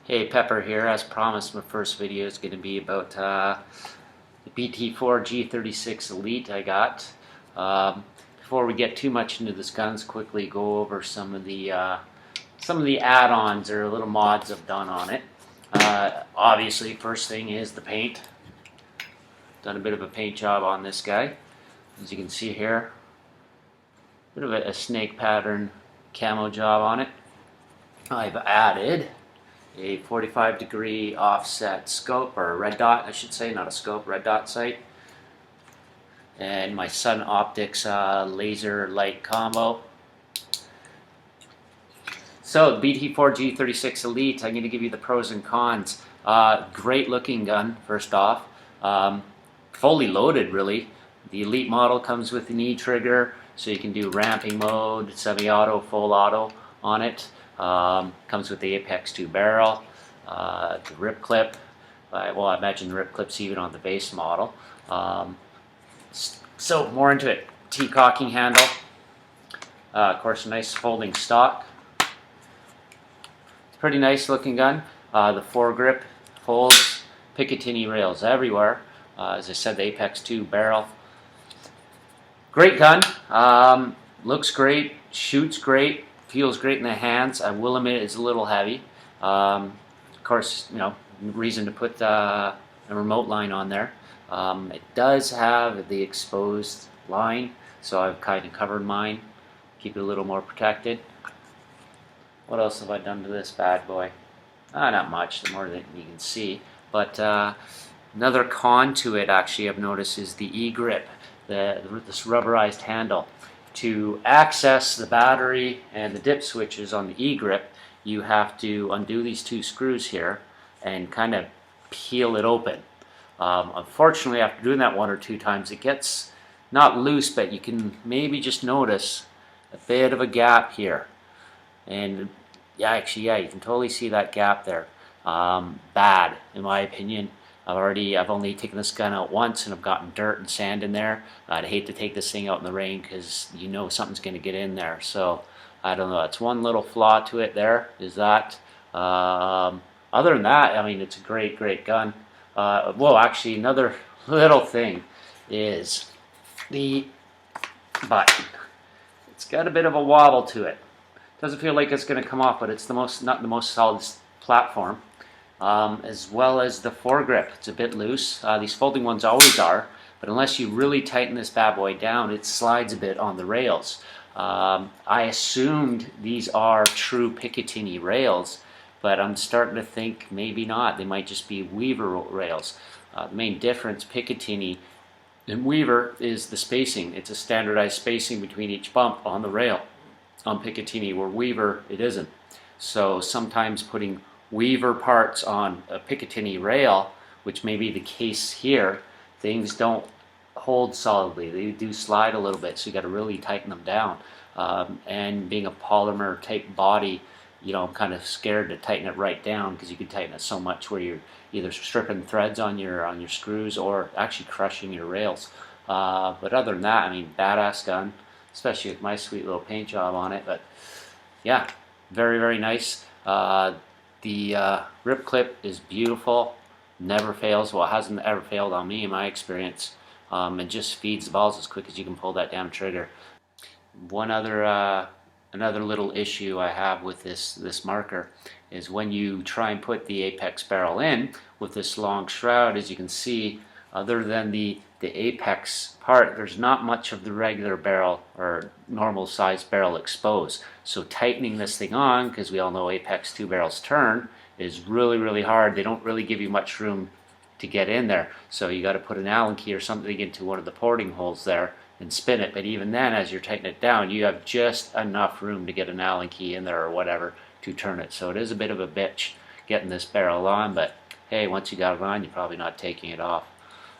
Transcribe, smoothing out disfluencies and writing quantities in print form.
Hey, Pepper here. As promised, my first video is going to be about the BT4 G36 Elite I got. Before we get too much into this gun, let's quickly go over some of the add-ons or little mods I've done on it. Obviously, first thing is the paint. Done a bit of a paint job on this guy. As you can see here, bit of a snake pattern camo job on it. I've added a 45-degree offset scope, or a red dot, I should say, not a scope, red dot sight. And my Sun Optics laser light combo. So, BT4 G36 Elite, I'm going to give you the pros and cons. Great looking gun, first off. Fully loaded, really. The Elite model comes with an E-trigger, so you can do ramping mode, semi-auto, full auto on it. Comes with the Apex 2 barrel, the rip clip. Well, I imagine the rip clip's even on the base model. So more into it. T-cocking handle. Of course, a nice folding stock. It's a pretty nice looking gun. The foregrip folds. Picatinny rails everywhere. As I said, the Apex 2 barrel. Great gun. Looks great. Shoots great. Feels great in the hands. I will admit it's a little heavy. Of course, reason to put a remote line on there. It does have the exposed line, so I've kind of covered mine. Keep it a little more protected. What else have I done to this bad boy? Not much, the more than you can see. But another con to it, actually, I've noticed is the E-grip, this rubberized handle. To access the battery and the dip switches on the E-grip, you have to undo these two screws here and kind of peel it open. Unfortunately, after doing that one or two times, it gets not loose, but you can maybe just notice a bit of a gap here. And yeah, you can totally see that gap there. Bad, in my opinion. I've only taken this gun out once and I've gotten dirt and sand in there. I'd hate to take this thing out in the rain because you know something's going to get in there. So I don't know. It's one little flaw to it. There is that. Other than that, I mean, it's a great gun. Well, actually, another little thing is the button. It's got a bit of a wobble to it. Doesn't feel like it's going to come off, but it's not the most solid platform. As well as the foregrip. It's a bit loose. These folding ones always are, but unless you really tighten this bad boy down, it slides a bit on the rails. I assumed these are true Picatinny rails, but I'm starting to think maybe not. They might just be Weaver rails. The main difference, Picatinny and Weaver, is the spacing. It's a standardized spacing between each bump on the rail on Picatinny, where Weaver, it isn't. So sometimes putting Weaver parts on a Picatinny rail, which may be the case here, things don't hold solidly. They do slide a little bit, so you got to really tighten them down. And being a polymer type body, I'm kind of scared to tighten it right down because you can tighten it so much where you're either stripping threads on your screws or actually crushing your rails. But other than that, I mean, badass gun, especially with my sweet little paint job on it. But yeah, very nice. The rip clip is beautiful, never fails. Well, it hasn't ever failed on me in my experience. It just feeds the balls as quick as you can pull that damn trigger. One other, another little issue I have with this marker is when you try and put the Apex barrel in with this long shroud, as you can see, other than the apex part, there's not much of the regular barrel or normal size barrel exposed. So tightening this thing on, because we all know Apex 2 barrels turn, is really hard. They don't really give you much room to get in there. So you got to put an Allen key or something into one of the porting holes there and spin it. But even then, as you're tightening it down, you have just enough room to get an Allen key in there or whatever to turn it. So it is a bit of a bitch getting this barrel on, but hey, once you got it on, you're probably not taking it off.